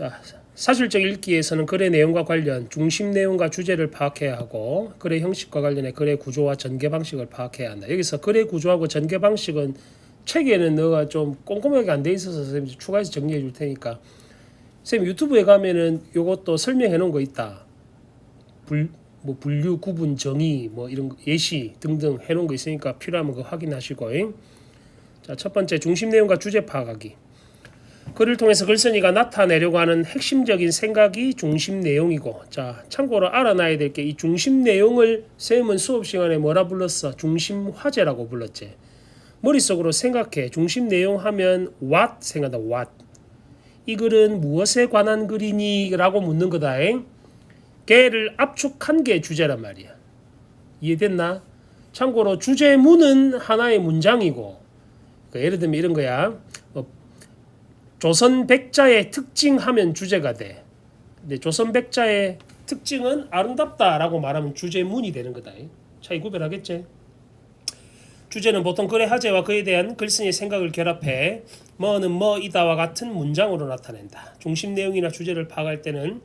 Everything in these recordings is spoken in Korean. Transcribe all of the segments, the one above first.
자, 사실적 읽기에서는 글의 내용과 관련 중심 내용과 주제를 파악해야 하고 글의 형식과 관련해 글의 구조와 전개 방식을 파악해야 한다. 여기서 글의 구조하고 전개 방식은 책에는 너가 좀 꼼꼼하게 안 돼 있어서 선생님이 추가해서 정리해 줄 테니까 선생님 유튜브에 가면은 요것도 설명해 놓은 거 있다. 뭐 분류, 구분, 정의, 뭐 이런 예시 등등 해 놓은 거 있으니까 필요하면 그거 확인하시고. 자, 첫 번째 중심 내용과 주제 파악하기. 글을 통해서 글쓴이가 나타내려고 하는 핵심적인 생각이 중심 내용이고, 자 참고로 알아놔야 될 게 이 중심 내용을 쌤은 수업 시간에 뭐라 불렀어? 중심 화제라고 불렀지. 머릿속으로 생각해. 중심 내용 하면 what 생각한다. what. 이 글은 무엇에 관한 글이니? 라고 묻는 거다. 걔를 압축한 게 주제란 말이야. 이해됐나? 참고로 주제문은 하나의 문장이고, 예를 들면 이런 거야. 조선 백자의 특징 하면 주제가 돼. 근데 조선 백자의 특징은 아름답다라고 말하면 주제문이 되는 거다. 차이 구별하겠지? 주제는 보통 글의 하재와 그에 대한 글쓴이의 생각을 결합해 뭐는 뭐이다와 같은 문장으로 나타낸다. 중심 내용이나 주제를 파악할 때는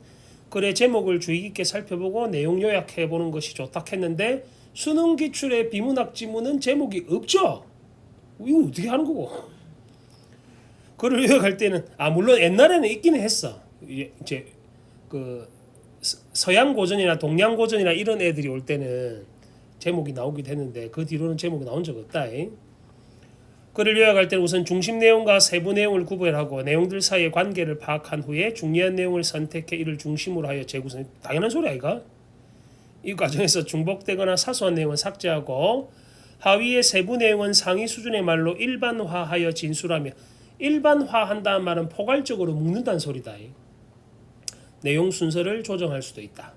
글의 제목을 주의 깊게 살펴보고 내용 요약해 보는 것이 좋다 했는데 수능 기출의 비문학 지문은 제목이 없죠. 이거 어떻게 하는 거고? 글을 요약할 때는 물론 옛날에는 있기는 했어. 이제 그 서양 고전이나 동양 고전이나 이런 애들이 올 때는 제목이 나오기도 했는데 그 뒤로는 제목이 나온 적 없다. 글을 요약할 때는 우선 중심 내용과 세부 내용을 구별하고 내용들 사이의 관계를 파악한 후에 중요한 내용을 선택해 이를 중심으로 하여 재구성. 당연한 소리 아이가? 이 과정에서 중복되거나 사소한 내용은 삭제하고 하위의 세부 내용은 상위 수준의 말로 일반화하여 진술하며, 일반화한다는 말은 포괄적으로 묶는다는 소리다. 내용 순서를 조정할 수도 있다.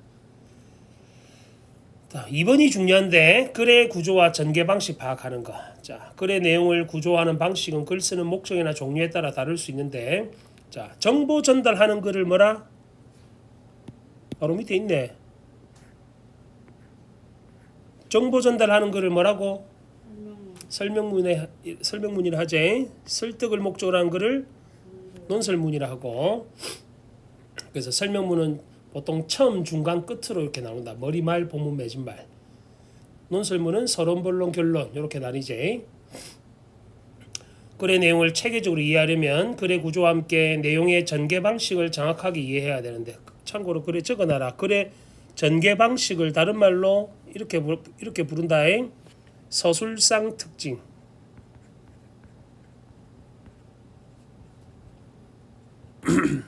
2번이 중요한데 글의 구조와 전개 방식 파악하는 거. 자, 글의 내용을 구조하는 방식은 글 쓰는 목적이나 종류에 따라 다를 수 있는데, 자, 정보 전달하는 글을 뭐라? 바로 밑에 있네. 정보 전달하는 글을 뭐라고? 설명문이라 하지. 설득을 목적으로 하는 글을 논설문이라 하고, 그래서 설명문은 보통 처음, 중간, 끝으로 이렇게 나온다. 머리말, 본문, 매진말. 논설문은 서론, 본론, 결론 이렇게 나뉘지. 글의 내용을 체계적으로 이해하려면 글의 구조와 함께 내용의 전개 방식을 정확하게 이해해야 되는데, 참고로 글에 적어놔라. 글의 전개 방식을 다른 말로 이렇게 부른다. 서술상 특징.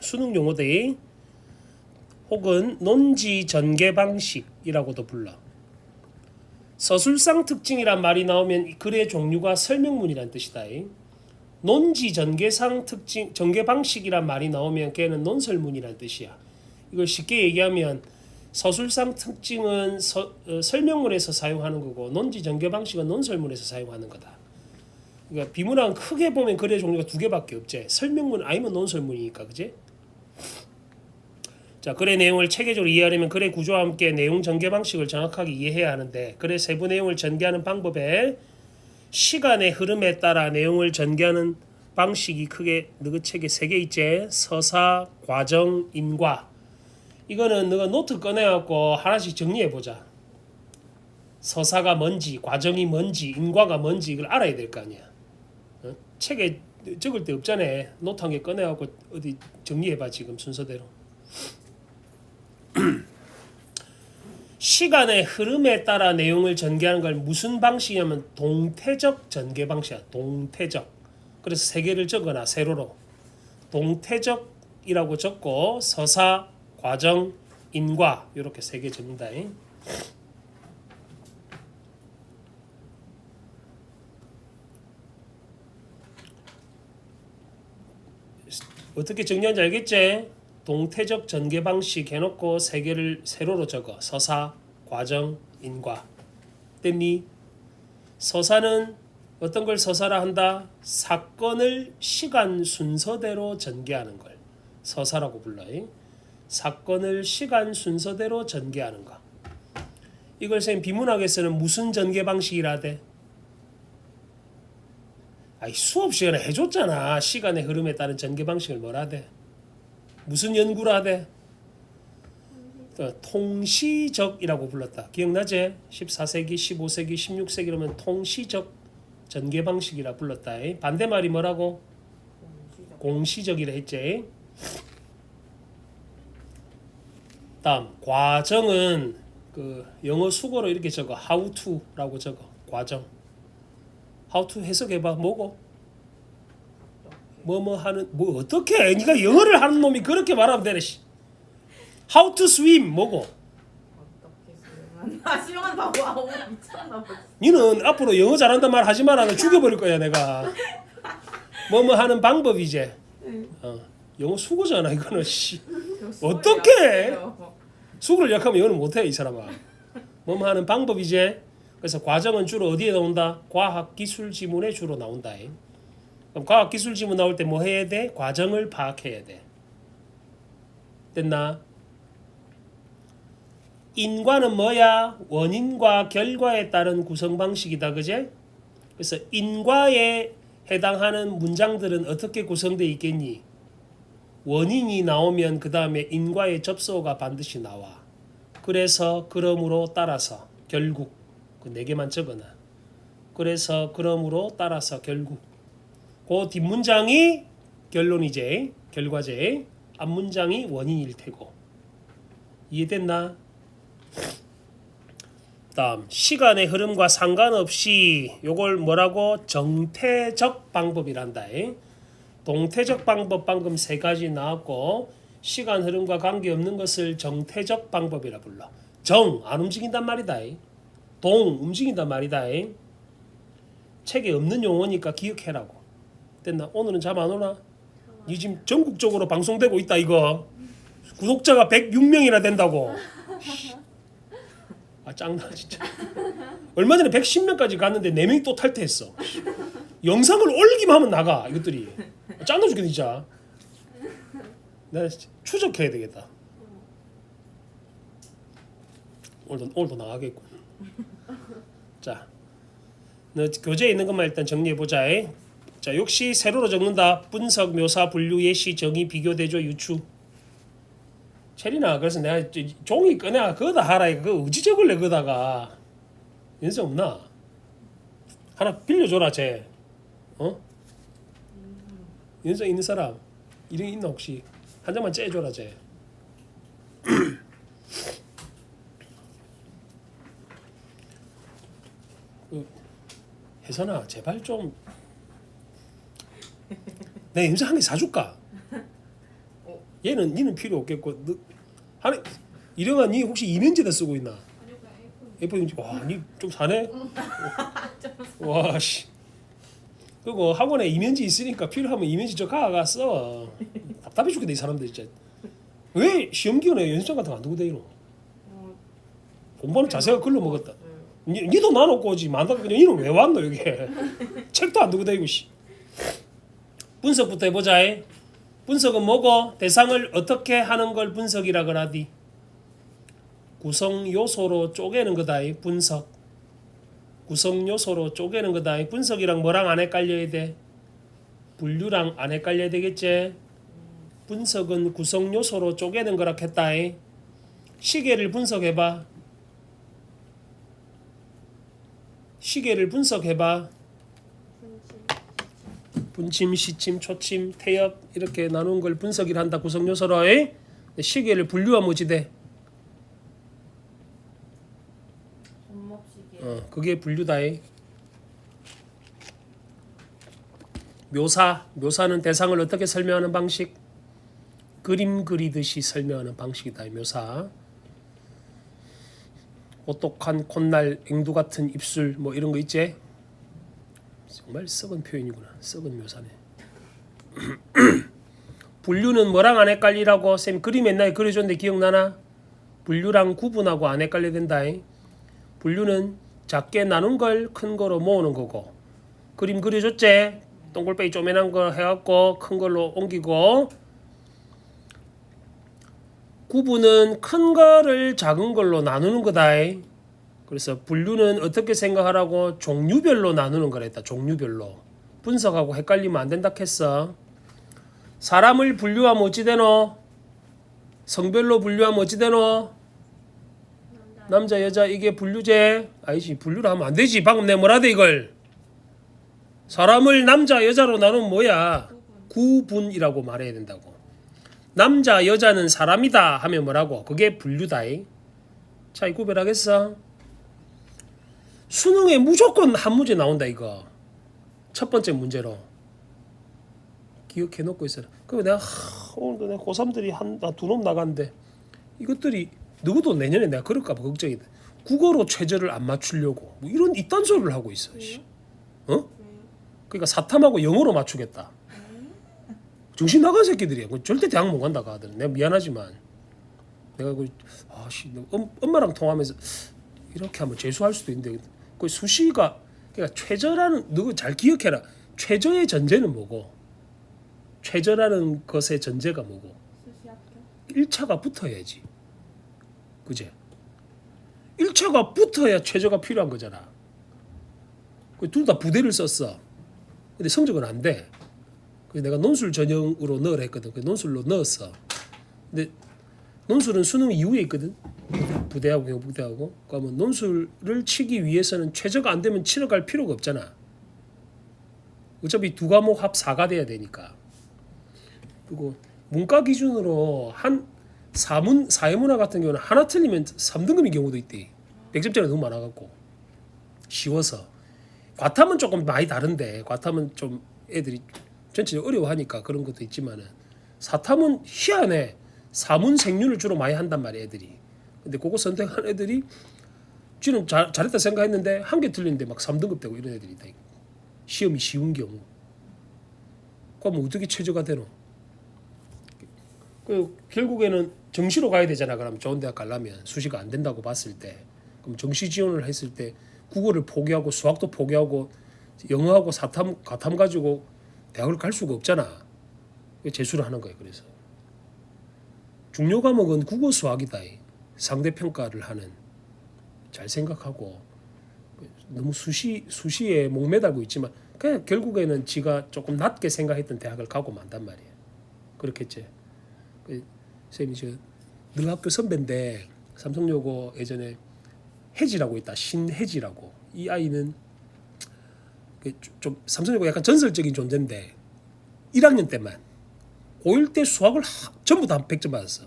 수능 용어들 혹은 논지 전개 방식이라고도 불러. 서술상 특징이란 말이 나오면 글의 종류가 설명문이란 뜻이다. 논지 전개상 특징, 전개 방식이란 말이 나오면 걔는 논설문이란 뜻이야. 이걸 쉽게 얘기하면 서술상 특징은 설명문에서 사용하는 거고 논지 전개 방식은 논설문에서 사용하는 거다. 그러니까 비문학은 크게 보면 글의 종류가 두 개밖에 없지. 설명문 아니면 논설문이니까, 그지? 자, 글의 내용을 체계적으로 이해하려면 글의 구조와 함께 내용 전개 방식을 정확하게 이해해야 하는데, 글의 세부 내용을 전개하는 방법에 시간의 흐름에 따라 내용을 전개하는 방식이 크게 너희 책에 3개 있지. 서사, 과정, 인과. 이거는 너가 노트 꺼내갖고 하나씩 정리해보자. 서사가 뭔지, 과정이 뭔지, 인과가 뭔지 이걸 알아야 될 거 아니야. 책에 적을 데 없잖아. 노트 한 개 꺼내갖고 어디 정리해봐. 지금 순서대로. 시간의 흐름에 따라 내용을 전개하는 걸 무슨 방식이냐면 동태적 전개 방식이야. 동태적. 그래서 3개를 적어놔. 세로로. 동태적이라고 적고 서사, 과정, 인과 이렇게 3개 적는다. 어떻게 정리하는지 알겠지? 동태적 전개 방식 해놓고 3개를 세로로 적어. 서사, 과정, 인과. 됐니? 서사는 어떤 걸 서사라 한다? 사건을 시간 순서대로 전개하는 걸 서사라고 불러. 사건을 시간 순서대로 전개하는 거. 이걸 선생님 비문학에서는 무슨 전개 방식이라 하대? 수업 시간에 해줬잖아. 시간의 흐름에 따른 전개 방식을 뭐라 하대? 무슨 연구를 하대? 통시적이라고 불렀다. 기억나지? 14세기, 15세기, 16세기 이러면 통시적 전개 방식이라 불렀다. 반대말이 뭐라고? 공시적이라 했지. 다음 과정은 그 영어 수거로 이렇게 적어. how to라고 적어. 과정. how to 해석해봐. 뭐고? 뭐뭐 하는 뭐 어떻게 해? 네가 영어를 하는 놈이 그렇게 말하면 되네. how to swim 뭐고? 수영하는 방법. 아우 미쳤나 봐. 니는 앞으로 영어 잘한단 말 하지 마라. 너 죽여버릴 거야 내가. 뭐뭐 하는 방법이제. 영어 수고잖아 이거는. 씨. 어떻게? 수고를 약하면 영어는 못해 이 사람아. 뭐뭐 하는 방법이제. 그래서 과정은 주로 어디에 나온다? 과학기술 지문에 주로 나온다. 그럼 과학기술 지문 나올 때 뭐 해야 돼? 과정을 파악해야 돼. 됐나? 인과는 뭐야? 원인과 결과에 따른 구성 방식이다. 그제? 그래서 인과에 해당하는 문장들은 어떻게 구성되어 있겠니? 원인이 나오면 그 다음에 인과의 접소가 반드시 나와. 그래서 그러므로 따라서 결국 그 네 개만 적어놔. 그래서 그러므로 따라서 결국 그 뒷문장이 결론이제 결과제 앞문장이 원인일 테고. 이해됐나? 다음 시간의 흐름과 상관없이 요걸 뭐라고? 정태적 방법이란다. 동태적 방법 방금 세 가지 나왔고 시간 흐름과 관계없는 것을 정태적 방법이라 불러. 정 안 움직인단 말이다. 동 움직인단 말이다. 책에 없는 용어니까 기억해라고. 됐나? 오늘은 잠 안 오나? 니 지금 전국적으로 방송되고 있다 이거. 구독자가 106명이나 된다고. 아 짱나 진짜. 얼마 전에 110명까지 갔는데 4명이 또 탈퇴했어. 영상을 올리기만 하면 나가 이것들이. 짱나 죽겠네 진짜. 내가 추적해야 되겠다. 오늘도 나가겠군. 자, 너 교재에 있는 것만 일단 정리해 보자. 자, 역시 세로로 적는다. 분석, 묘사, 분류, 예시, 정의, 비교, 대조, 유추. 체리나 그래서 내가 종이 꺼내 그거다 하라 이거 그거 어찌 적을래 그거다가 연습 없나? 하나 빌려줘라 쟤. 연습 있는 사람 이름 있나 혹시? 한 장만 째줘라 쟤. 혜선아 제발 좀 내가 연습 한 개 사줄까? 얘는 필요 없겠고 너 하나 이령아 니 혹시 이면지다 쓰고 있나? A4용지. 와 니 좀 사네? 와씨 그리고 학원에 이면지 있으니까 필요하면 이면지 저 가가 써. 답답해 죽겠네 이 사람들 진짜. 왜 시험 기간에 연습장 같은 거 안 두고 다니노? 공부하는 자세가 글로 먹었다. 니도 나놓고 오지 만다고 그냥 이놈 왜 왔노 여기. 책도 안 두고 다니고 씨. 분석부터 해보자. 분석은 뭐고? 대상을 어떻게 하는 걸 분석이라 그러디? 구성 요소로 쪼개는 거다. 분석. 구성 요소로 쪼개는 거다. 분석이랑 뭐랑 안 헷갈려야 돼? 분류랑 안 헷갈려야 되겠지? 분석은 구성 요소로 쪼개는 거라 했다. 시계를 분석해봐. 시계를 분석해봐. 분침, 시침, 초침, 태엽 이렇게 나눈 걸 분석을 한다. 구성 요소로. 시계를 분류하면 뭐지 돼? 손목시계. 그게 분류다. 묘사는 대상을 어떻게 설명하는 방식? 그림 그리듯이 설명하는 방식이다. 묘사. 오똑한 콧날, 앵두 같은 입술 뭐 이런 거 있지? 정말 썩은 표현이구나. 썩은 묘사네. 분류는 뭐랑 안 헷갈리라고? 쌤 그림 옛날에 그려줬는데 기억나나? 분류랑 구분하고 안 헷갈려야 된다. 분류는 작게 나눈 걸 큰 거로 모으는 거고, 그림 그려줬지? 동글뱅이 쪼매난 거 해갖고 큰 걸로 옮기고, 구분은 큰 거를 작은 걸로 나누는 거다. 그래서 분류는 어떻게 생각하라고? 종류별로 나누는 거랬다. 종류별로. 분석하고 헷갈리면 안 된다 했어. 사람을 분류하면 어찌 되노? 성별로 분류하면 어찌 되노? 남자 여자 이게 분류제? 아니지 분류를 하면 안 되지. 방금 내가 뭐라 돼 이걸? 사람을 남자 여자로 나누면 뭐야? 구분이라고 말해야 된다고. 남자 여자는 사람이다 하면 뭐라고? 그게 분류다. 차이 구별하겠어? 수능에 무조건 한 문제 나온다 이거. 첫 번째 문제로 기억해 놓고 있어라. 그리고 내가 오늘도 내 고3들이 두 놈 나갔는데 이것들이 누구도 내년에 내가 그럴까봐 걱정이다. 국어로 최저를 안 맞추려고 뭐 이런 이딴 소리를 하고 있어. 어? 그러니까 사탐하고 영어로 맞추겠다. 정신 나간 새끼들이야. 절대 대학 못 간다 가들. 내가 미안하지만 내가 엄마랑 통화하면서 이렇게 하면 재수할 수도 있는데 그 수시가 그러니까 최저라는 누구 잘 기억해라. 최저의 전제는 뭐고? 최저라는 것의 전제가 뭐고? 수시 합격? 1차가 붙어야지. 그제? 1차가 붙어야 최저가 필요한 거잖아. 둘 다 부대를 썼어. 근데 성적은 안 돼. 그래서 내가 논술 전형으로 넣으라 했거든. 그 논술로 넣었어. 근데 논술은 수능 이후에 있거든. 부대하고 경부대하고. 그러면 논술을 치기 위해서는 최저가 안 되면 치러 갈 필요가 없잖아. 어차피 두 과목 합 4가 돼야 되니까. 그리고 문과 기준으로 한 사회문화 같은 경우는 하나 틀리면 3등급인 경우도 있대. 100점짜리 너무 많아갖고 쉬워서. 과탐은 조금 많이 다른데 과탐은 좀 애들이 전체적으로 어려워하니까 그런 것도 있지만은 사탐은 희한해. 사문 생률을 주로 많이 한단 말이야 애들이. 근데 그거 선택한 애들이 쥐는 잘했다 생각했는데 한 개 틀리는데 막 3등급 되고 이런 애들이 있다. 시험이 쉬운 경우. 그럼 어떻게 최저가 되노? 그 결국에는 정시로 가야 되잖아. 그럼 좋은 대학 가려면 수시가 안 된다고 봤을 때 그럼 정시 지원을 했을 때 국어를 포기하고 수학도 포기하고 영어하고 과탐 가지고 대학을 갈 수가 없잖아. 재수를 하는 거예요. 그래서 중요 과목은 국어 수학이다. 상대 평가를 하는. 잘 생각하고 너무 수시에 목매달고 있지만 그냥 결국에는 지가 조금 낮게 생각했던 대학을 가고 만단 말이야. 그렇겠지. 선생님이 늘 학교 선배인데 삼성여고 예전에 혜지라고 있다. 신혜지라고. 이 아이는 좀 삼성여고 약간 전설적인 존재인데 1학년 때만 고1 때 수학을 전부 다 100점 받았어.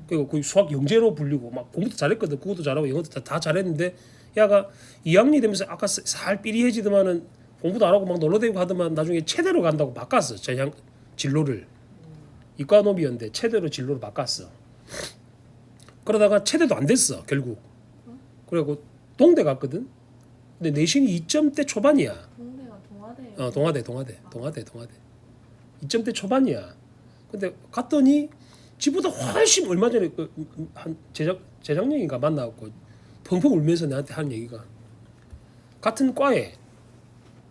그리고 그 수학 영재로 불리고 막 공부도 잘했거든. 국어도 잘하고 영어도 다 잘했는데 야가 2학년이 되면서 아까 살 삐리해지더만은 공부도 안 하고 막 놀러다니고 하더만 나중에 체대로 간다고 바꿨어. 전향 진로를. 이과노비였는데 체대로 진로를 바꿨어. 그러다가 체대도 안 됐어 결국. 그리고 동대 갔거든. 근데 내신이 2점대 초반이야. 동대가 동아대예요? 동아대. 2점대 초반이야. 근데 갔더니 지보다 훨씬 얼마 전에 한 재작년인가 만나갖고 펑펑 울면서 나한테 하는 얘기가 같은 과에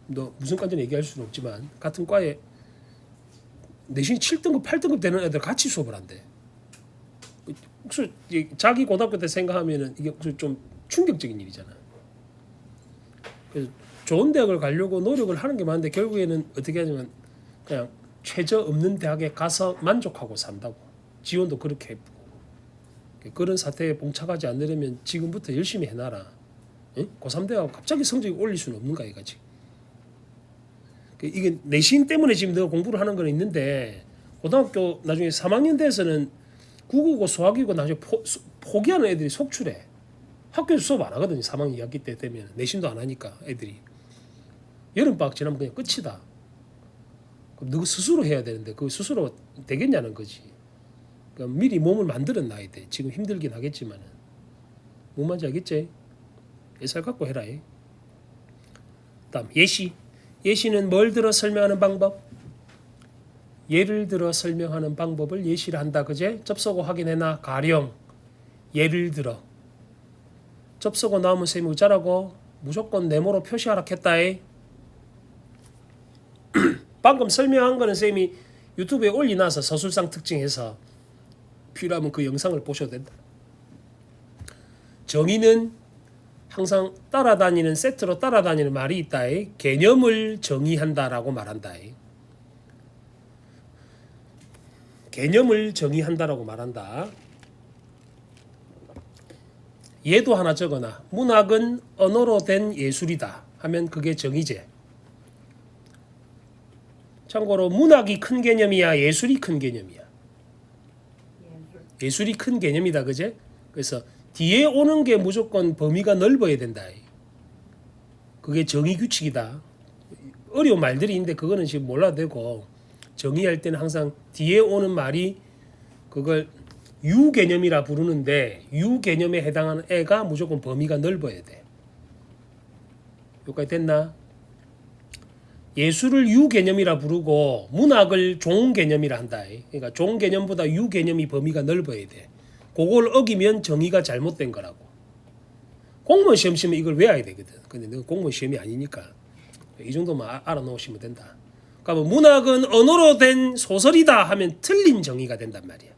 너 무슨 과인지 얘기할 수는 없지만 같은 과에 내신이 7등급 8등급 되는 애들 같이 수업을 한대. 혹시 자기 고등학교 때 생각하면은 이게 좀 충격적인 일이잖아. 그래서 좋은 대학을 가려고 노력을 하는 게 많은데 결국에는 어떻게 하냐면 그냥 최저 없는 대학에 가서 만족하고 산다고. 지원도 그렇게 해보고. 그런 사태에 봉착하지 않으려면 지금부터 열심히 해놔라. 응? 고3 대하고 갑자기 성적이 올릴 수는 없는가 이거지. 이게 내신 때문에 지금 내가 공부를 하는 건 있는데 고등학교 나중에 3학년 돼서는 국어고 수학이고 나중에 포기하는 애들이 속출해. 학교에서 수업 안 하거든요. 3학년 2학기 때 되면 내신도 안 하니까 애들이. 여름방학 지나면 그냥 끝이다. 그럼 너 스스로 해야 되는데 그 스스로 되겠냐는 거지. 그러니까 미리 몸을 만들어 놔야 돼. 지금 힘들긴 하겠지만은. 뭔 말인지 알겠지? 애살 갖고 해라. 다음 예시. 예시는 뭘 들어 설명하는 방법? 예를 들어 설명하는 방법을 예시를 한다. 그제? 접속어 확인해놔. 가령 예를 들어 접속어 나오면 쌤이 어쩌라고? 무조건 네모로 표시하라 했다. 방금 설명한 거는 쌤이 유튜브에 올리놔서 서술상 특징해서 필요하면 그 영상을 보셔도 된다. 정의는 항상 따라다니는 세트로 따라다니는 말이 있다. 개념을 정의한다라고 말한다. 개념을 정의한다라고 말한다. 얘도 하나 적어놔. 문학은 언어로 된 예술이다 하면 그게 정의제. 참고로 문학이 큰 개념이야, 예술이 큰 개념이야? 예술이 큰 개념이다, 그제? 그래서 뒤에 오는 게 무조건 범위가 넓어야 된다. 그게 정의 규칙이다. 어려운 말들이 있는데 그거는 지금 몰라도 되고, 정의할 때는 항상 뒤에 오는 말이 그걸 유 개념이라 부르는데 유 개념에 해당하는 애가 무조건 범위가 넓어야 돼. 여기까지 됐나? 예술을 유 개념이라 부르고 문학을 종 개념이라 한다. 그러니까 종 개념보다 유 개념이 범위가 넓어야 돼. 그걸 어기면 정의가 잘못된 거라고. 공무원 시험 치면 이걸 외워야 되거든. 근데 너 공무원 시험이 아니니까 이 정도만 알아놓으시면 된다. 그러니까 문학은 언어로 된 소설이다 하면 틀린 정의가 된단 말이야.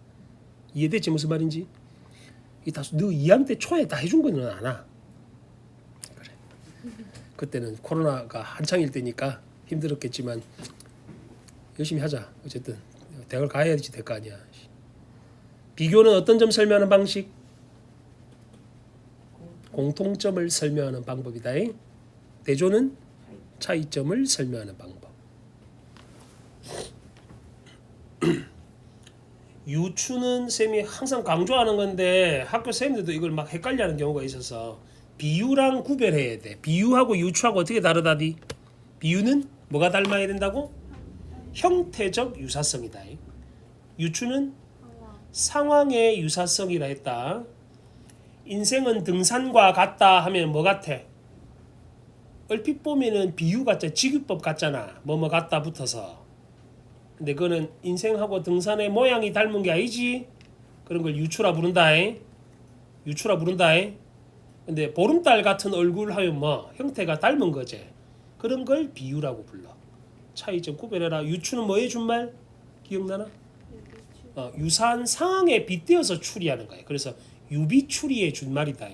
이해됐지 무슨 말인지? 너 2학년 때 초에 다 해준 거는 아나? 그래. 그때는 코로나가 한창일 때니까 힘들었겠지만 열심히 하자. 어쨌든 대학을 가야지 될 거 아니야. 비교는 어떤 점 설명하는 방식? 공통점을 설명하는 방법이다. 대조는 차이점을 설명하는 방법. 유추는 쌤이 항상 강조하는 건데 학교 쌤들도 이걸 막 헷갈려하는 경우가 있어서 비유랑 구별해야 돼. 비유하고 유추하고 어떻게 다르다디? 비유는 뭐가 닮아야 된다고? 형태적 유사성이다. 유추는 상황의 유사성이라 했다. 인생은 등산과 같다 하면 뭐 같아? 얼핏 보면은 비유 같잖아. 직유법 같잖아. 뭐뭐 같다 붙어서. 근데 그거는 인생하고 등산의 모양이 닮은 게 아니지. 그런 걸 유추라 부른다. 유추라 부른다. 근데 보름달 같은 얼굴 하면 뭐 형태가 닮은 거지. 그런 걸 비유라고 불러. 차이점 구별해라. 유추는 뭐의 준말? 기억나나? 유사한 상황에 빗대어서 추리하는 거야. 그래서 유비추리의 준말이다.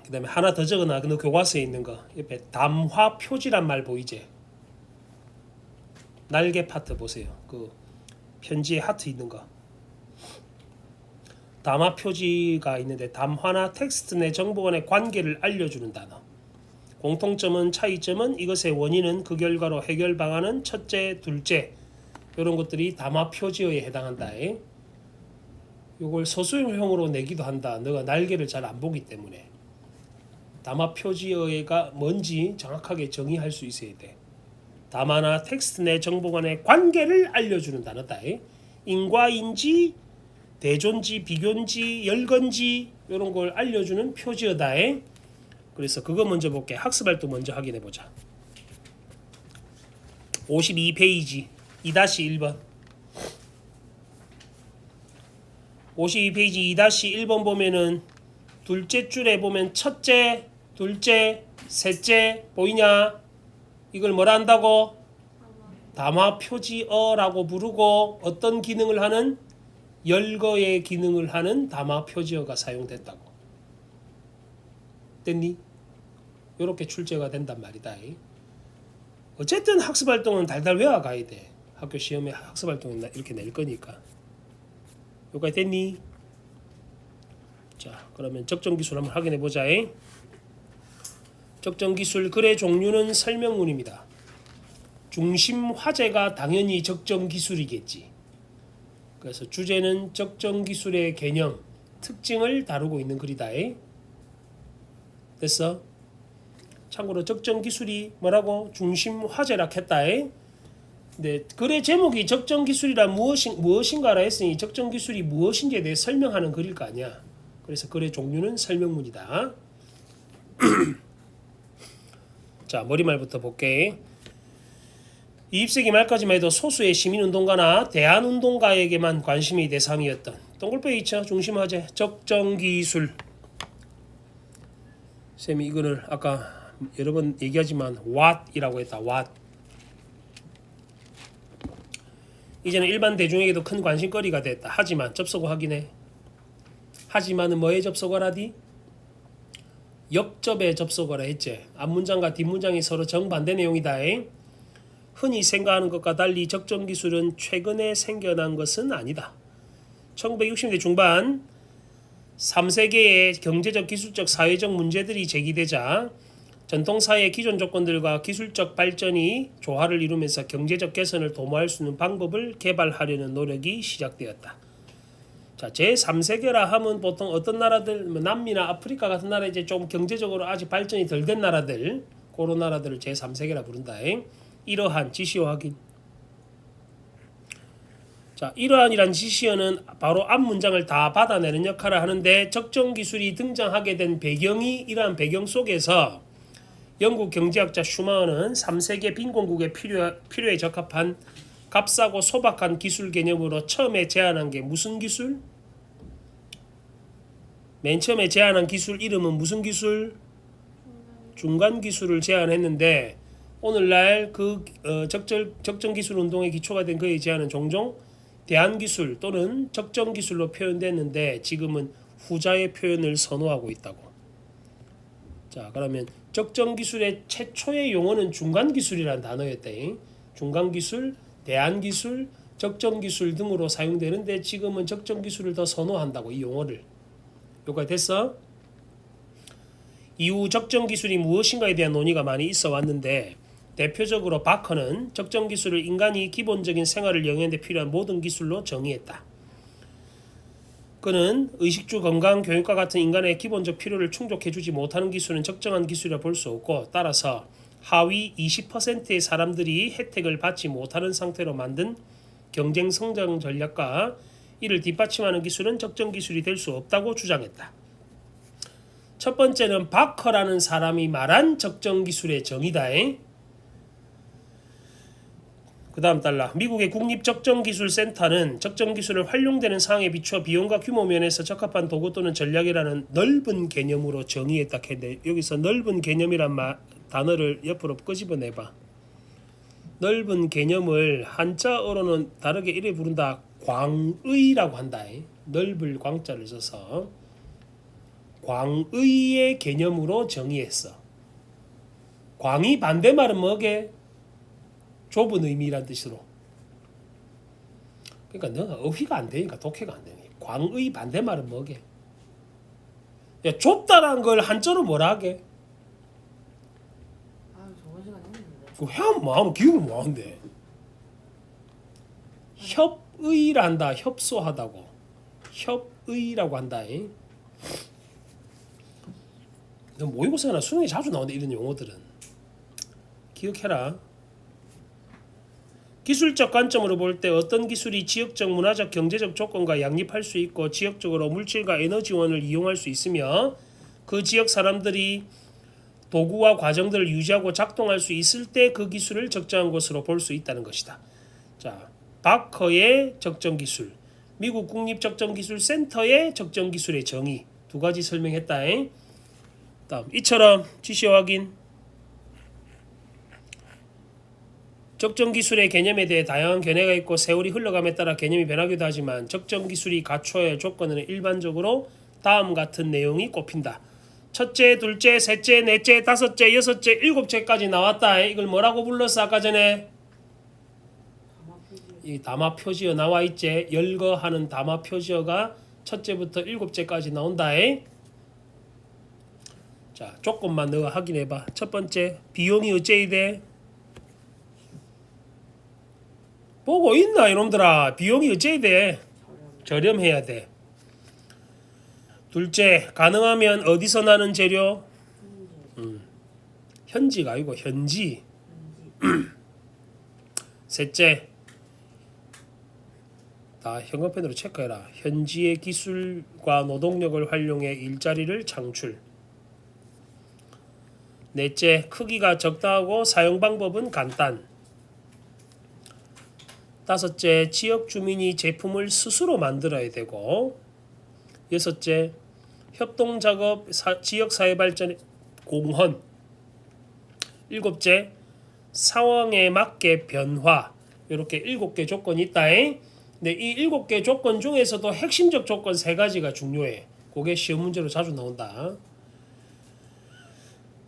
그 다음에 하나 더 적어놔. 너 교과서에 있는 거 옆에 담화표지란 말 보이지? 날개 파트 보세요. 그 편지에 하트 있는 거. 담화표지가 있는데 담화나 텍스트 내 정보 간의 관계를 알려주는 단어. 공통점은 차이점은 이것의 원인은 그 결과로 해결 방안은 첫째, 둘째 이런 것들이 담화표지어에 해당한다. 이걸 서술형으로 내기도 한다. 너가 날개를 잘 안 보기 때문에. 담화표지어가 뭔지 정확하게 정의할 수 있어야 돼. 담화나 텍스트 내 정보 간의 관계를 알려주는 단어다. 인과인지, 대존지, 비교인지, 열건지 이런 걸 알려주는 표지어다. 그래서 그거 먼저 볼게. 학습활동 먼저 확인해 보자. 52페이지 2-1번 52페이지 2-1번 보면은 둘째 줄에 보면 첫째, 둘째, 셋째 보이냐? 이걸 뭐라 한다고? 담화표지어라고 부르고 어떤 기능을 하는? 열거의 기능을 하는 담화표지어가 사용됐다고. 됐니? 이렇게 출제가 된단 말이다. 어쨌든 학습활동은 달달 외워가야 돼. 학교 시험에 학습활동은 이렇게 낼 거니까. 여기까지 됐니? 자, 그러면 적정기술 한번 확인해 보자. 적정기술 글의 종류는 설명문입니다. 중심 화제가 당연히 적정기술이겠지. 그래서 주제는 적정기술의 개념, 특징을 다루고 있는 글이다. 됐어? 참고로 적정기술이 뭐라고? 중심 화제라 했다. 근데 글의 제목이 적정기술이라 무엇인가라 했으니 적정기술이 무엇인지에 대해 설명하는 글일 거 아니야. 그래서 글의 종류는 설명문이다. 자, 머리말부터 볼게. 20세기 말까지만 해도 소수의 시민운동가나 대한운동가에게만 관심이 대상이었던 동글페이 있죠? 중심화제 적정기술. 쌤이 이거를 아까 여러 번 얘기하지만 what이라고 했다. what. 이제는 일반 대중에게도 큰 관심거리가 됐다. 하지만 접속어 확인해. 하지만은 뭐에 접속어라디? 역접에 접속어라 했지. 앞문장과 뒷문장이 서로 정반대 내용이다. 흔히 생각하는 것과 달리 적정 기술은 최근에 생겨난 것은 아니다. 1960년대 중반 3세계의 경제적, 기술적, 사회적 문제들이 제기되자 전통사회의 기존 조건들과 기술적 발전이 조화를 이루면서 경제적 개선을 도모할 수 있는 방법을 개발하려는 노력이 시작되었다. 자, 제3세계라 하면 보통 어떤 나라들, 남미나 아프리카 같은 나라 이제 좀 경제적으로 아직 발전이 덜 된 나라들, 그런 나라들을 제3세계라 부른다. 이러한 지시어 확인. 자, 이러한이란 지시어는 바로 앞 문장을 다 받아내는 역할을 하는데 적정 기술이 등장하게 된 배경이 이러한 배경 속에서 영국 경제학자 슈마어는 3세계 빈곤국의 필요에 적합한 값싸고 소박한 기술 개념으로 처음에 제안한 게 무슨 기술? 맨 처음에 제안한 기술 이름은 무슨 기술? 중간 기술을 제안했는데 오늘날 그 적정 기술 운동의 기초가 된 그의 제안은 종종 대안기술 또는 적정 기술로 표현됐는데 지금은 후자의 표현을 선호하고 있다고. 자, 그러면 적정 기술의 최초의 용어는 중간 기술이라는 단어였다. 중간 기술, 대안 기술, 적정 기술 등으로 사용되는데 지금은 적정 기술을 더 선호한다고 이 용어를. 여기까지 됐어? 이후 적정 기술이 무엇인가에 대한 논의가 많이 있어 왔는데 대표적으로 바커는 적정 기술을 인간이 기본적인 생활을 영위하는 데 필요한 모든 기술로 정의했다. 그는 의식주, 건강, 교육과 같은 인간의 기본적 필요를 충족해주지 못하는 기술은 적정한 기술이라 볼 수 없고 따라서 하위 20%의 사람들이 혜택을 받지 못하는 상태로 만든 경쟁 성장 전략과 이를 뒷받침하는 기술은 적정 기술이 될 수 없다고 주장했다. 첫 번째는 바커라는 사람이 말한 적정 기술의 정의다. 그 다음 달라. 미국의 국립적정기술센터는 적정기술을 활용되는 상황에 비추어 비용과 규모 면에서 적합한 도구 또는 전략이라는 넓은 개념으로 정의했다 했는데 여기서 넓은 개념이란 단어를 옆으로 끄집어내봐. 넓은 개념을 한자어로는 다르게 이래 부른다. 광의라고 한다. 넓을 광자를 써서 광의의 개념으로 정의했어. 광의 반대말은 뭐게? 좁은 의미란 뜻으로. 그러니까 너가 어휘가 안 되니까 독해가 안 되니. 광의 반대말은 뭐게? 야, 좁다란 걸 한자로 뭐라 하게? 아유 저번 시간에 했는데. 그 해하면 뭐하면 기억을 뭐하는데. 협의란다. 협소하다고. 협의라고 한다. 너 모의고사나 수능에 자주 나오는데 이런 용어들은. 기억해라. 기술적 관점으로 볼 때 어떤 기술이 지역적, 문화적, 경제적 조건과 양립할 수 있고 지역적으로 물질과 에너지원을 이용할 수 있으며 그 지역 사람들이 도구와 과정들을 유지하고 작동할 수 있을 때 그 기술을 적정한 것으로 볼 수 있다는 것이다. 자, 바커의 적정 기술, 미국 국립적정기술센터의 적정 기술의 정의 두 가지 설명했다. 다음 이처럼 지시어 확인. 적정 기술의 개념에 대해 다양한 견해가 있고 세월이 흘러감에 따라 개념이 변하기도 하지만 적정 기술이 갖춰야 할 조건은 일반적으로 다음 같은 내용이 꼽힌다. 첫째, 둘째, 셋째, 넷째, 다섯째, 여섯째, 일곱째까지 나왔다. 이걸 뭐라고 불렀어 아까 전에? 이 담화 표지어 나와 있지. 열거하는 담화 표지어가 첫째부터 일곱째까지 나온다. 자, 조건만 너가 확인해봐. 첫 번째, 비용이 어째야 돼? 보고 있나 이놈들아. 비용이 어째야 돼? 저렴해야 돼. 둘째, 가능하면 어디서 나는 재료? 현지가 아니고 현지. 셋째, 다 형광펜으로 체크해라. 현지의 기술과 노동력을 활용해 일자리를 창출. 넷째, 크기가 적당하고 사용 방법은 간단. 다섯째, 지역 주민이 제품을 스스로 만들어야 되고. 여섯째, 협동작업, 지역사회발전의 공헌. 일곱째, 상황에 맞게 변화. 이렇게 7개 조건이 있다. 근데 이 7개 조건 중에서도 핵심적 조건 3가지가 중요해. 그게 시험 문제로 자주 나온다.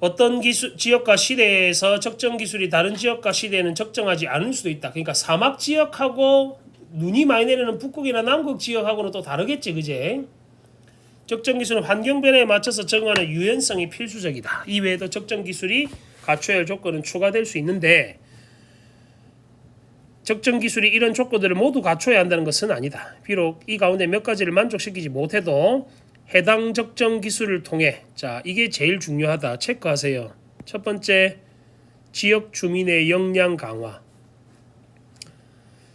어떤 지역과 시대에서 적정 기술이 다른 지역과 시대에는 적정하지 않을 수도 있다. 그러니까 사막 지역하고 눈이 많이 내리는 북극이나 남극 지역하고는 또 다르겠지, 그제? 적정 기술은 환경 변화에 맞춰서 적응하는 유연성이 필수적이다. 이외에도 적정 기술이 갖춰야 할 조건은 추가될 수 있는데 적정 기술이 이런 조건들을 모두 갖춰야 한다는 것은 아니다. 비록 이 가운데 몇 가지를 만족시키지 못해도 해당 적정 기술을 통해 자 이게 제일 중요하다. 체크하세요. 첫 번째, 지역 주민의 역량 강화,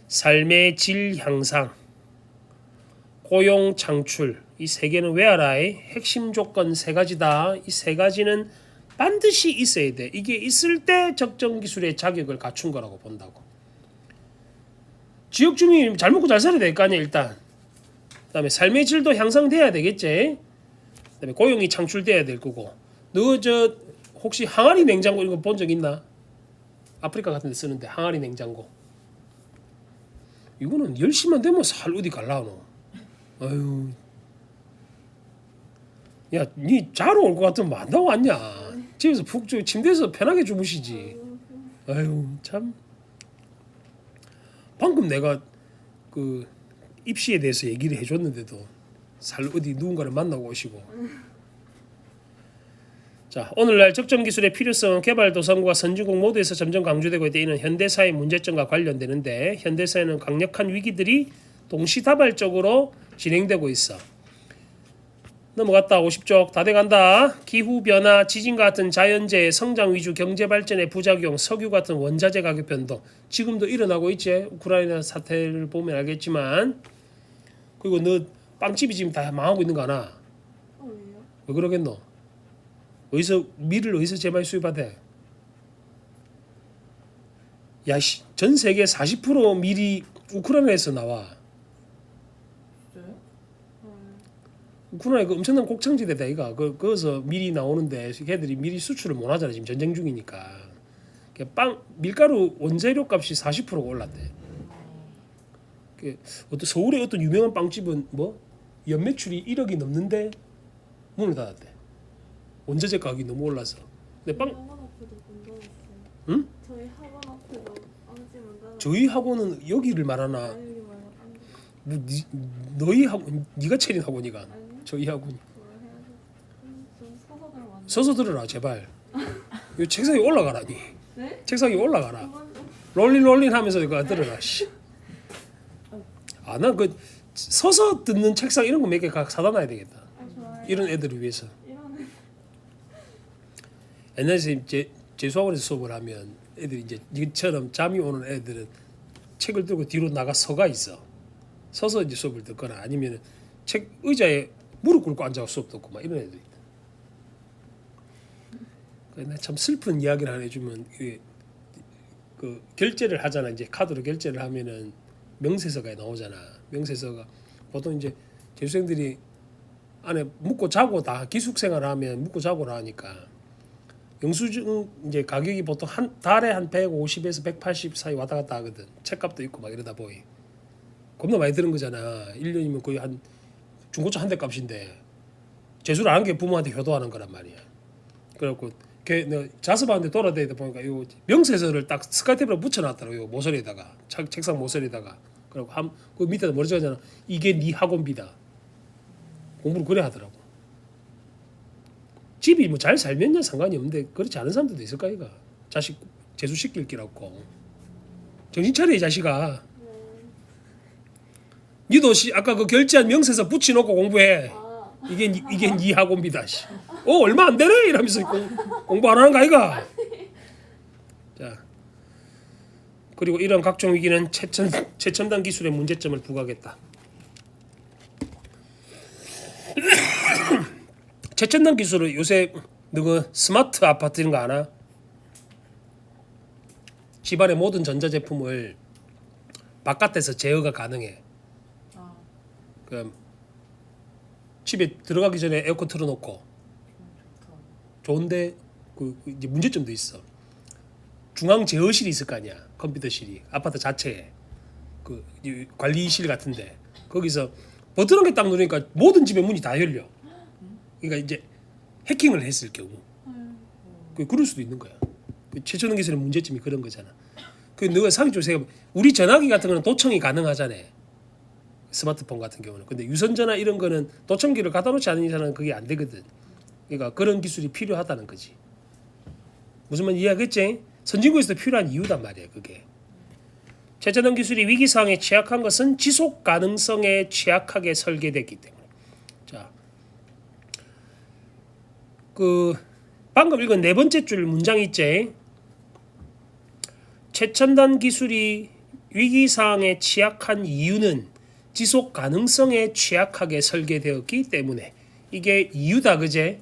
삶의 질 향상, 고용 창출. 이 세 개는 외워라의 핵심 조건 세 가지다. 이 세 가지는 반드시 있어야 돼. 이게 있을 때 적정 기술의 자격을 갖춘 거라고 본다고. 지역 주민이 잘 먹고 잘 살아야 될 거 아니야 일단. 그다음에 삶의 질도 향상돼야 되겠지. 그다음에 고용이 창출돼야 될 거고. 너 저 혹시 항아리 냉장고 이런 거 본 적 있나? 아프리카 같은 데 쓰는데 항아리 냉장고. 이거는 10시만 되면 살 어디 갈라노. 아유. 야, 니 자러 올 것 같으면 뭐 한다고 왔냐? 집에서 푹 침대에서 편하게 주무시지. 아유, 참. 방금 내가 그 입시에 대해서 얘기를 해줬는데도 살 어디 누군가를 만나고 오시고. 자, 오늘날 적정 기술의 필요성은 개발도상국과 선진국 모두에서 점점 강조되고 있다. 이는 현대사의 문제점과 관련되는데 현대사에는 강력한 위기들이 동시다발적으로 진행되고 있어. 넘어갔다. 50쪽 다 돼간다. 기후변화, 지진 같은 자연재해, 성장 위주 경제발전의 부작용, 석유 같은 원자재 가격 변동 지금도 일어나고 있지. 우크라이나 사태를 보면 알겠지만. 그리고 너 빵집이 지금 다 망하고 있는 거 아나? 왜요? 왜 그러겠노? 밀을 어디서 제발 수입하대? 야씨, 전 세계 40% 밀이 우크라이나에서 나와. 우크라이나 그 엄청난 곡창지대다 이가. 거기서 밀이 나오는데 걔들이 밀이 수출을 못 하잖아 지금 전쟁 중이니까. 밀가루 원재료 값이 40%가 올랐대. 어떤 서울의 어떤 유명한 빵집은 뭐 연매출이 1억이 넘는데 문을 닫았대. 원자재 가격이 너무 올라서. 근데 학원 앞에도 문 닫았어요. 응? 저희 학원 앞에도 빵집 문 닫았어요. 저희 학원은 여기를 말하나? 아니 여기 말고 뭐 너희 학원, 네가 차린 학원이가? 아니 저희 학원이. 뭘 해야 되지? 좀 서서 들어갔네. 서서 들어라 제발. 이 책상에 올라가라니. 네? 책상에 올라가라. 그건 좀 롤링 하면서 이거 들어라. 씨. 아, 난 그 서서 듣는 책상 이런 거 몇 개 사다 놔야 되겠다. 좋아요. 이런 애들을 위해서. 이런 옛날에 재수학원에서 수업을 하면 애들이 이제 니처럼 잠이 오는 애들은 책을 들고 뒤로 나가 서가 있어. 서서 이제 수업을 듣거나 아니면 책 의자에 무릎 꿇고 앉아 수업 듣고 막 이런 애들 있다. 그러니까 참 슬픈 이야기를 하나 해주면 그 결제를 하잖아. 이제 카드로 결제를 하면은 명세서가 나오잖아. 명세서가 보통 이제 재수생들이 안에 묵고 자고 다 기숙생활을 하면 묵고 자고를 하니까 영수증 이제 가격이 보통 한 달에 한 150에서 180 사이 왔다 갔다 하거든. 책값도 있고 막 이러다 보니 겁나 많이 드는 거잖아. 1년이면 거의 한 중고차 한 대 값인데 재수를 안 한 게 부모한테 효도하는 거란 말이야. 그래갖고 자습하는데 돌아다니다 보니까 이 명세서를 딱 스카이테이프로 붙여놨더라고. 요 모서리에다가 책상 모서리에다가. 그리고 그 밑에다 뭐라 적었잖아. 이게 네 학원비다. 공부를 그래 하더라고. 집이 뭐 잘 살면야 상관이 없는데 그렇지 않은 사람들도 있을까 이가. 자식 재수시킬 기라고. 정신 차려 이 자식아. 니도 아까 그 결제한 명세서 붙여놓고 공부해. 이게 네 학원비다. 얼마 안 되네 이러면서 공부 안 하는 거 아이가. 자, 그리고 이런 각종 위기는 최첨단 기술의 문제점을 부각했다. 최첨단 기술은 요새 너그 스마트 아파트 이런 거 아나? 집안의 모든 전자제품을 바깥에서 제어가 가능해. 그럼 집에 들어가기 전에 에어컨 틀어놓고. 좋은데 그 이제 문제점도 있어. 중앙 제어실이 있을 거 아니야. 컴퓨터실이 아파트 자체에 그 관리실 같은데 거기서 버튼 한 개 딱 누르니까 모든 집의 문이 다 열려. 그러니까 이제 해킹을 했을 경우 그럴 수도 있는 거야. 그 최첨단 기술의 문제점이 그런 거잖아. 그 너가 상식적으로 생각해, 우리 전화기 같은 거는 도청이 가능하잖아. 스마트폰 같은 경우는. 근데 유선전화 이런 거는 도청기를 갖다 놓지 않은 이상은 그게 안 되거든. 그러니까 그런 기술이 필요하다는 거지. 무슨 말 이해하겠지? 선진국에서도 필요한 이유단 말이야, 그게. 최첨단 기술이 위기 상황에 취약한 것은 지속 가능성에 취약하게 설계됐기 때문에. 자, 그 방금 읽은 네 번째 줄 문장 있지? 최첨단 기술이 위기 상황에 취약한 이유는 지속 가능성에 취약하게 설계되었기 때문에. 이게 이유다, 그제?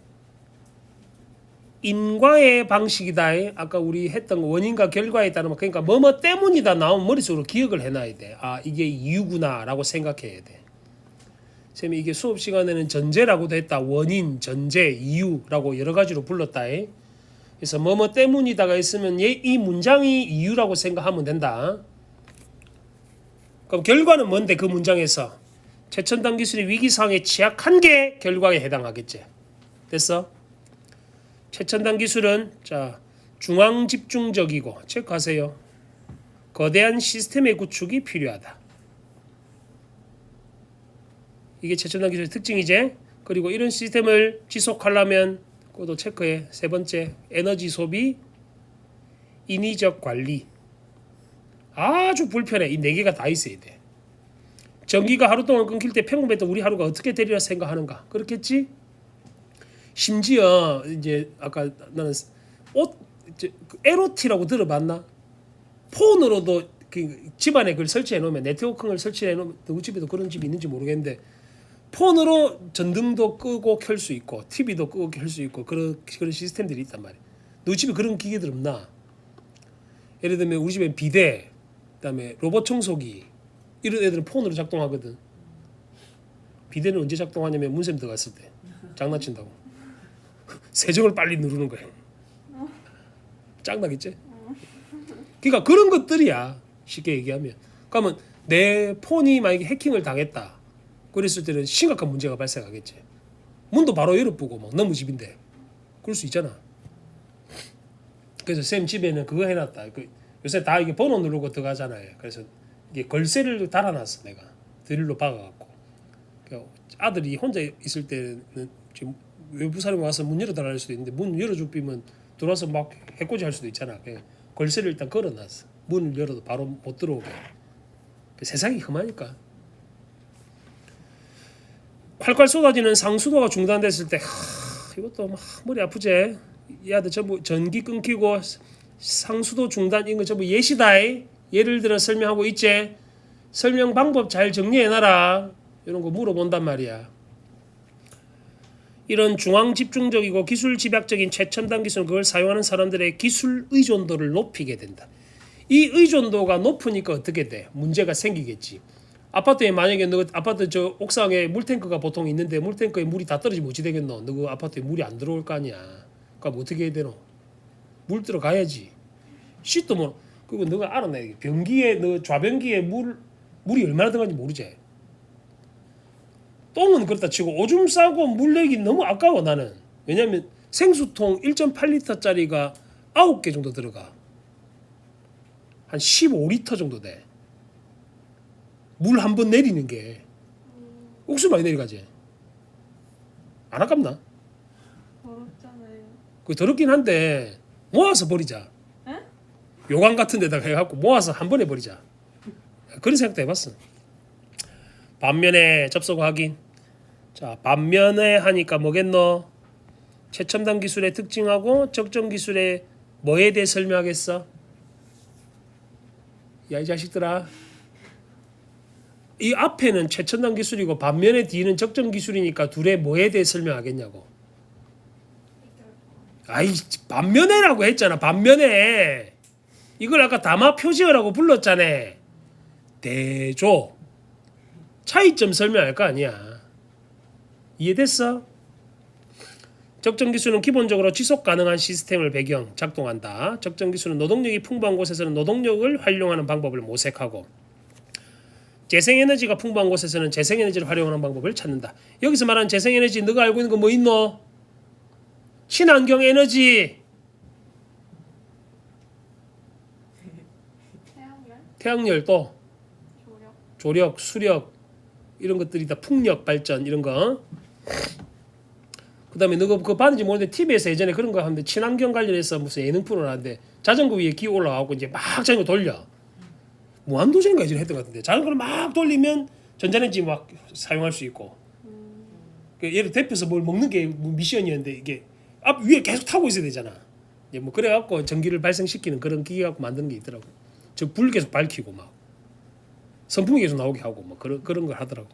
인과의 방식이다. 아까 우리 했던 거 원인과 결과에 따르면, 그러니까 뭐뭐 때문이다 나오면 머릿속으로 기억을 해놔야 돼. 아, 이게 이유구나라고 생각해야 돼. 쌤이 이게 수업 시간에는 전제라고도 했다. 원인, 전제, 이유라고 여러 가지로 불렀다. 그래서 뭐뭐 때문이다가 있으면 이 문장이 이유라고 생각하면 된다. 그럼 결과는 뭔데? 그 문장에서 최첨단 기술이 위기 상황에 취약한 게 결과에 해당하겠지. 됐어? 최첨단 기술은 자 중앙 집중적이고 체크하세요. 거대한 시스템의 구축이 필요하다. 이게 최첨단 기술의 특징이지. 그리고 이런 시스템을 지속하려면 그것도 체크해. 세 번째, 에너지 소비, 인위적 관리. 아주 불편해. 이 네 개가 다 있어야 돼. 전기가 하루 동안 끊길 때 평범했던 우리 하루가 어떻게 되리라 생각하는가? 그렇겠지? 심지어 이제 아까 나는 LOT라고 들어봤나? 폰으로도 그 집안에 그걸 설치해 놓으면 네트워크를 설치해 놓으면 누구 집에도 그런 집이 있는지 모르겠는데 폰으로 전등도 끄고 켤 수 있고 TV도 끄고 켤 수 있고 그런 시스템들이 있단 말이야. 너희 집에 그런 기계들 없나? 예를 들면 우리 집에 비데, 그다음에 로봇 청소기 이런 애들은 폰으로 작동하거든. 비데는 언제 작동하냐면 문쌤 들어갔을 때 장난친다고. 세정을 빨리 누르는 거야. 짱나겠지? 그러니까 그런 것들이야. 쉽게 얘기하면. 그러면 내 폰이 만약에 해킹을 당했다. 그랬을 때는 심각한 문제가 발생하겠지. 문도 바로 열어보고 막 너무 집인데. 그럴 수 있잖아. 그래서 쌤 집에는 그거 해놨다. 요새 다 이게 번호 누르고 들어가잖아요. 그래서 이게 걸쇠를 달아놨어 내가. 드릴로 박아갖고. 아들이 혼자 있을 때는 지금 외부 사람이 와서 문 열어달라 할 수도 있는데 문 열어주면 들어와서 막 해코지 할 수도 있잖아. 걸쇠를 일단 걸어놨어. 문을 열어도 바로 못 들어오게. 세상이 험하니까. 활활 쏟아지는 상수도가 중단됐을 때 이것도 막 머리 아프지. 이 아들 전부 전기 끊기고 상수도 중단 이거 전부 예시다. 예를 들어 설명하고 있지. 설명 방법 잘 정리해놔라. 이런 거 물어본단 말이야. 이런 중앙 집중적이고 기술 집약적인 최첨단 기술은 그걸 사용하는 사람들의 기술 의존도를 높이게 된다. 이 의존도가 높으니까 어떻게 돼? 문제가 생기겠지. 아파트에 만약에 너 아파트 저 옥상에 물탱크가 보통 있는데 물탱크에 물이 다 떨어지면 어찌 되겠노? 너 그 아파트에 물이 안 들어올 거 아니야. 그럼 어떻게 해야 되노? 물 들어가야지. 쉿도 뭐 그거 너가 알아내. 변기에 너 좌변기에 물이 얼마나 들어가는지 모르지. 똥은 그렇다 치고 오줌 싸고 물 내기 너무 아까워 나는. 왜냐면 생수통 1.8리터짜리가 9개 정도 들어가. 한 15리터 정도 돼. 물 한 번 내리는 게 옥수 많이 내려가지. 안 아깝나? 더럽잖아요. 그 더럽긴 한데 모아서 버리자. 에? 요강 같은 데다가 해갖고 모아서 한 번에 버리자. 그런 생각도 해봤어. 반면에 접속 확인. 자, 반면에 하니까 뭐겠노? 최첨단 기술의 특징하고 적정 기술의 뭐에 대해 설명하겠어? 야, 이 자식들아. 이 앞에는 최첨단 기술이고 반면에 뒤는 적정 기술이니까 둘의 뭐에 대해 설명하겠냐고. 아이, 반면에라고 했잖아. 반면에. 이걸 아까 담화 표지어라고 불렀잖아. 대조. 차이점 설명할 거 아니야. 이해됐어? 적정 기술은 기본적으로 지속 가능한 시스템을 배경 작동한다. 적정 기술은 노동력이 풍부한 곳에서는 노동력을 활용하는 방법을 모색하고 재생에너지가 풍부한 곳에서는 재생에너지를 활용하는 방법을 찾는다. 여기서 말하는 재생에너지 너가 알고 있는 거 뭐 있노? 친환경 에너지. 태양열 또 조력. 조력, 수력 이런 것들이 다 풍력 발전 이런 거. 그다음에 너가 그거 봤는지 모르는데 TV에서 예전에 그런 거 하는데 친환경 관련해서 무슨 예능 프로를 하는데 자전거 위에 기어 올라가고 이제 막 자전거 돌려. 무한도전인가 예전에 했던 것 같은데 자전거를 막 돌리면 전자레인지 막 사용할 수 있고. 그 예를 대표서 뭘 먹는 게 미션이었는데 이게 앞 위에 계속 타고 있어야 되잖아. 이제 뭐 그래 갖고 전기를 발생시키는 그런 기계 갖고 만드는 게 있더라고. 저 불 계속 밝히고 막 선풍기 계속 나오게 하고 뭐 그런 걸 하더라고.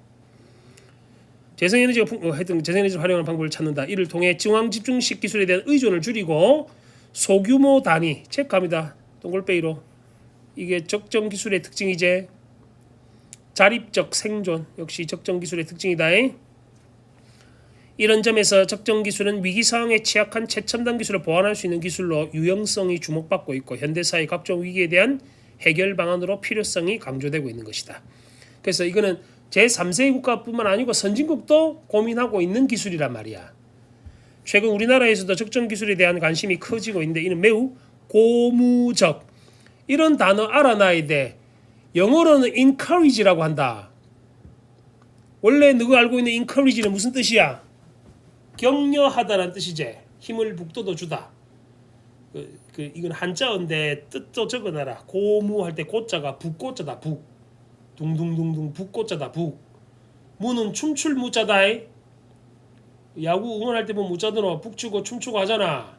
하여튼 재생에너지를 활용하는 방법을 찾는다. 이를 통해 중앙 집중식 기술에 대한 의존을 줄이고 소규모 단위 체크합니다. 동글베이로 이게 적정 기술의 특징이제. 자립적 생존 역시 적정 기술의 특징이다. 이런 점에서 적정 기술은 위기 상황에 취약한 최첨단 기술을 보완할 수 있는 기술로 유용성이 주목받고 있고 현대사의 각종 위기에 대한 해결 방안으로 필요성이 강조되고 있는 것이다. 그래서 이거는 제3세계 국가뿐만 아니고 선진국도 고민하고 있는 기술이란 말이야. 최근 우리나라에서도 적정 기술에 대한 관심이 커지고 있는데 이는 매우 고무적. 이런 단어 알아놔야 돼. 영어로는 encourage라고 한다. 원래 너가 알고 있는 encourage는 무슨 뜻이야? 격려하다라는 뜻이지. 힘을 북돋워 주다. 이건 한자어인데 뜻도 적어놔라. 고무할 때 고자가 북고자다. 북. 둥둥둥둥 북고자다. 북. 무는 춤출 무자다. 야구 응원할 때 보면 무자들어 북치고 춤추고 하잖아.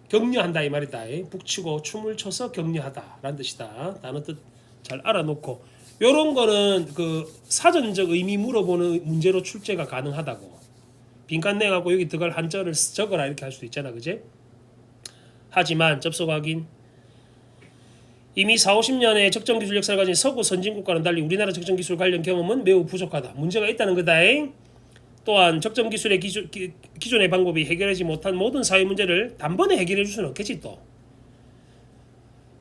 격려한다 이 말이다. 북치고 춤을 춰서 격려하다라는 뜻이다. 단어 뜻 잘 알아놓고 요런 거는 그 사전적 의미 물어보는 문제로 출제가 가능하다고. 빈칸 내갖고 여기 들어갈 한자를 적어라 이렇게 할 수도 있잖아. 그제? 하지만 접속 확인. 이미 40-50년의 적정 기술 역사를 가진 서구 선진국과는 달리 우리나라 적정 기술 관련 경험은 매우 부족하다. 문제가 있다는 거다. 또한 적정 기술의 기존의 방법이 해결하지 못한 모든 사회 문제를 단번에 해결해 줄 수는 없겠지 또.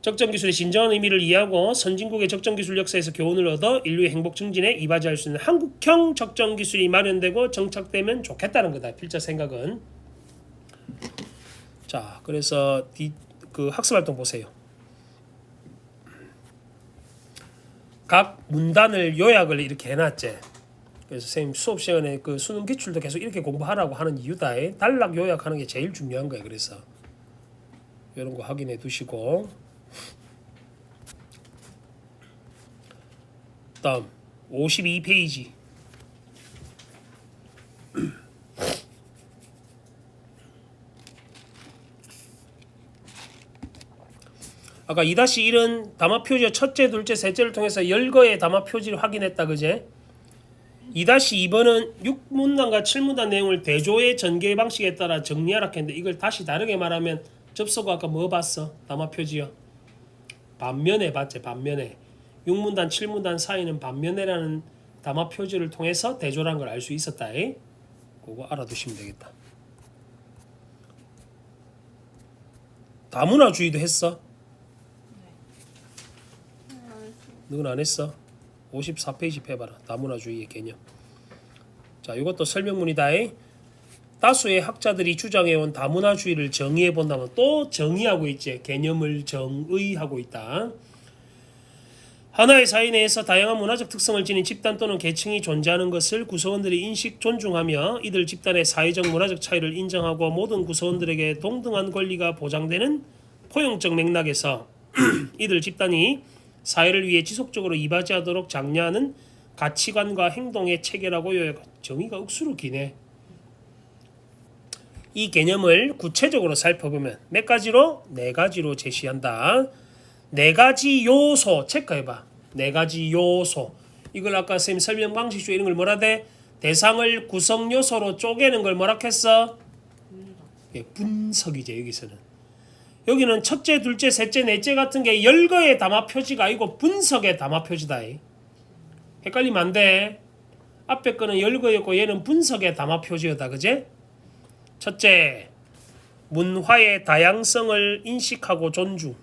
적정 기술의 진정한 의미를 이해하고 선진국의 적정 기술 역사에서 교훈을 얻어 인류의 행복 증진에 이바지할 수 있는 한국형 적정 기술이 마련되고 정착되면 좋겠다는 거다. 필자 생각은. 자, 그래서 그 학습 활동 보세요. 각 문단을 요약을 이렇게 해놨지. 그래서 선생님 수업 시간에 그 수능 기출도 계속 이렇게 공부하라고 하는 이유다. 단락 요약하는 게 제일 중요한 거예요. 그래서 이런 거 확인해 두시고. 다음 52페이지. 아까 2-1은 담화 표지의 첫째, 둘째, 셋째를 통해서 10거의 담화 표지를 확인했다. 그제? 2-2번은 6문단과 7문단 내용을 대조의 전개 방식에 따라 정리하라 했는데 이걸 다시 다르게 말하면 접속 아까 뭐 봤어? 담화 표지요. 반면에 봤지. 반면에. 6문단 7문단 사이는 반면에라는 담화 표지를 통해서 대조라는 걸 알 수 있었다. 그거 알아두시면 되겠다. 다문화주의도 했어? 누군 안 했어? 54페이지 펴봐라. 다문화주의의 개념. 자, 이것도 설명문이다. 다수의 학자들이 주장해온 다문화주의를 정의해 본다면 또 정의하고 있지. 개념을 정의하고 있다. 하나의 사회 내에서 다양한 문화적 특성을 지닌 집단 또는 계층이 존재하는 것을 구성원들이 인식, 존중하며 이들 집단의 사회적 문화적 차이를 인정하고 모든 구성원들에게 동등한 권리가 보장되는 포용적 맥락에서 이들 집단이 사회를 위해 지속적으로 이바지하도록 장려하는 가치관과 행동의 체계라고 요약. 정의가 억수로 기네. 이 개념을 구체적으로 살펴보면 몇 가지로? 4가지로 제시한다. 4가지 요소 체크해봐. 4가지 요소. 이걸 아까 선생님 설명 방식 중에 이런 걸 뭐라 돼? 대상을 구성 요소로 쪼개는 걸 뭐라 했어? 분석이죠. 여기서는. 여기는 첫째, 둘째, 셋째, 넷째 같은 게 열거의 담화 표지가 아니고 분석의 담화 표지다. 헷갈리면 안 돼. 앞에 거는 열거였고 얘는 분석의 담화 표지였다. 그제? 첫째, 문화의 다양성을 인식하고 존중.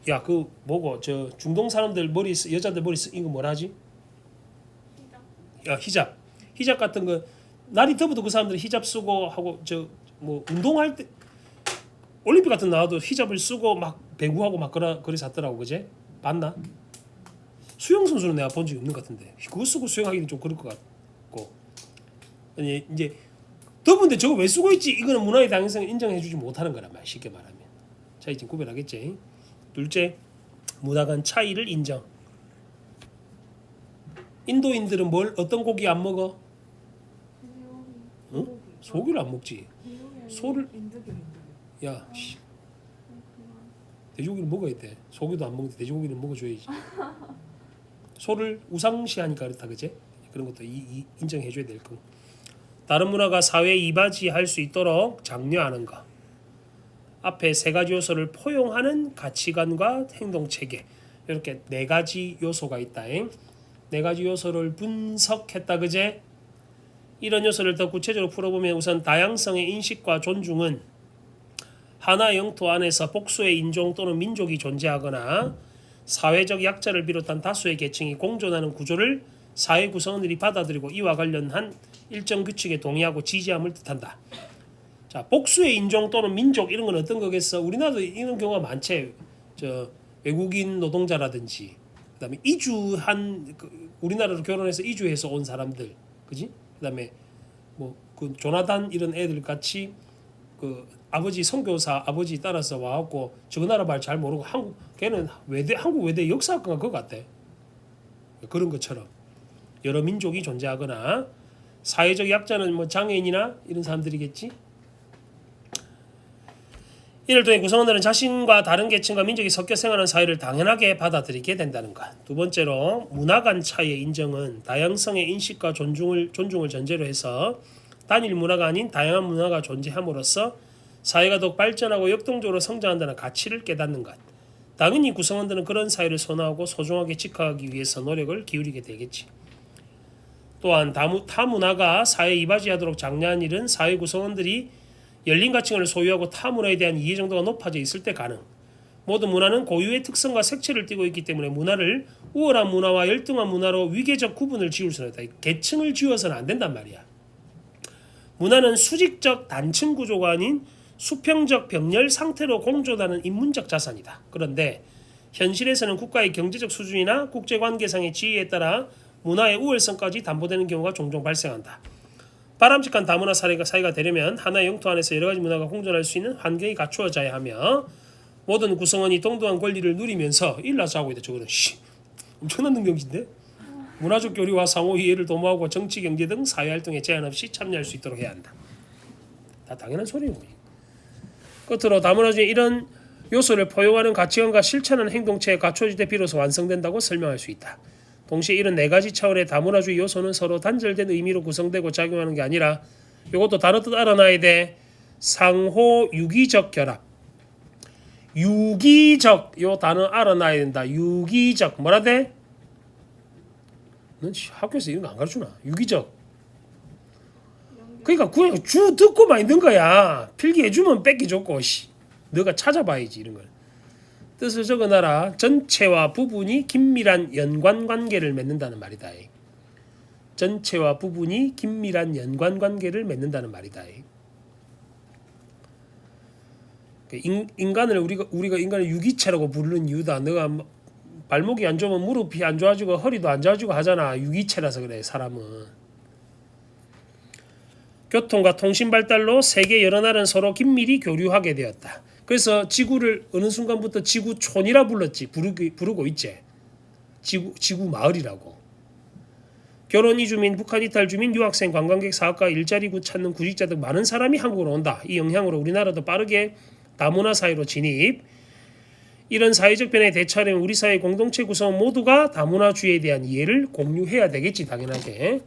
야, 그 뭐고 저 중동 사람들 머리 여자들 머리 이거 뭐라 하지? 야, 히잡. 히잡 같은 거 날이 더워도 그 사람들이 히잡 쓰고 하고 저 뭐 운동할 때 올림픽 같은 거 나와도 히잡을 쓰고 막 배구하고 막 그래 샀더라고 그제? 봤나? 수영 선수는 내가 본 적이 없는 것 같은데 그거 쓰고 수영하기는 좀 그럴 것 같고 아니 이제 더군데 저거 왜 쓰고 있지? 이거는 문화의 다양성을 인정해주지 못하는 거란 말 쉽게 말하면 차이 좀 구별하겠지. 둘째, 문화 간 차이를 인정. 인도인들은 어떤 고기 안 먹어? 응? 소고기를 안 먹지. 소를 야 씨. 돼지고기를 먹어야 돼. 소고기도 안 먹는데 돼지고기는 먹어줘야지. 소를 우상시하니까 그렇다 그제? 그런 것도 인정해줘야 될 거. 다른 문화가 사회에 이바지할 수 있도록 장려하는 것. 앞에 세 가지 요소를 포용하는 가치관과 행동체계. 이렇게 네 가지 요소가 있다잉. 네 가지 요소를 분석했다 그제? 이런 요소를 더 구체적으로 풀어보면 우선 다양성의 인식과 존중은 하나 영토 안에서 복수의 인종 또는 민족이 존재하거나 사회적 약자를 비롯한 다수의 계층이 공존하는 구조를 사회 구성원들이 받아들이고 이와 관련한 일정 규칙에 동의하고 지지함을 뜻한다. 자, 복수의 인종 또는 민족 이런 건 어떤 거겠어? 우리나라도 이런 경우가 많지. 저 외국인 노동자라든지 그다음에 이주한 우리나라로 결혼해서 이주해서 온 사람들, 그지? 그다음에 뭐 그 조나단 이런 애들 같이 그 아버지 선교사 아버지 따라서 와갖고 저 나라 말 잘 모르고 걔는 한국 외대 역사학과가 그거 같대. 그런 것처럼 여러 민족이 존재하거나 사회적 약자는 뭐 장애인이나 이런 사람들이겠지. 이를 통해 구성원들은 자신과 다른 계층과 민족이 섞여 생활하는 사회를 당연하게 받아들이게 된다는 것. 두 번째로 문화 간 차이의 인정은 다양성의 인식과 존중을 전제로 해서 단일 문화가 아닌 다양한 문화가 존재함으로써 사회가 더욱 발전하고 역동적으로 성장한다는 가치를 깨닫는 것. 당연히 구성원들은 그런 사회를 선호하고 소중하게 지켜가기 위해서 노력을 기울이게 되겠지. 또한 타 문화가 사회에 이바지하도록 장려한 일은 사회 구성원들이 열린 가치관을 소유하고 타 문화에 대한 이해 정도가 높아져 있을 때 가능. 모든 문화는 고유의 특성과 색채를 띠고 있기 때문에 문화를 우월한 문화와 열등한 문화로 위계적 구분을 지을 수는 없다. 계층을 지어서는 안 된단 말이야. 문화는 수직적 단층 구조가 아닌 수평적 병렬 상태로 공존하는 인문적 자산이다. 그런데 현실에서는 국가의 경제적 수준이나 국제관계상의 지위에 따라 문화의 우월성까지 담보되는 경우가 종종 발생한다. 바람직한 다문화 사회가 되려면 하나의 영토 안에서 여러 가지 문화가 공존할 수 있는 환경이 갖추어져야 하며 모든 구성원이 동등한 권리를 누리면서 일나서 하고 있다. 저거는 엄청난 능력인데 문화적 교류와 상호 이해를 도모하고 정치, 경제 등 사회활동에 제한 없이 참여할 수 있도록 해야 한다. 다 당연한 소리고. 끝으로 다문화 중에 이런 요소를 포용하는 가치관과 실천하는 행동체에 갖춰질 때 비로소 완성된다고 설명할 수 있다. 동시에 이런 네 가지 차원의 다문화주의 요소는 서로 단절된 의미로 구성되고 작용하는 게 아니라 이것도 다른 뜻 알아놔야 돼. 상호 유기적 결합. 유기적 요 단어 알아놔야 된다. 유기적 뭐라 돼? 넌 학교에서 이런 거 안 가르치나? 유기적. 그러니까 그냥 주 듣고만 있는 거야. 필기해주면 뺏기줬고 너가 찾아봐야지 이런 걸. 뜻을 적어놔라. 전체와 부분이 긴밀한 연관관계를 맺는다는 말이다. 전체와 부분이 긴밀한 연관관계를 맺는다는 말이다. 인간을 우리가 인간을 유기체라고 부르는 이유다. 너가 발목이 안 좋으면 무릎이 안 좋아지고 허리도 안 좋아지고 하잖아. 유기체라서 그래 사람은. 교통과 통신 발달로 세계 여러 나라는 서로 긴밀히 교류하게 되었다. 그래서 지구를 어느 순간부터 지구촌이라 불렀지. 부르고 있지. 지구 마을이라고. 결혼 이주민, 북한 이탈 주민, 유학생, 관광객, 사업가, 일자리 찾는 구직자 등 많은 사람이 한국으로 온다. 이 영향으로 우리나라도 빠르게 다문화 사회로 진입. 이런 사회적 변화에 대처하려면 우리 사회 공동체 구성원 모두가 다문화주의에 대한 이해를 공유해야 되겠지 당연하게.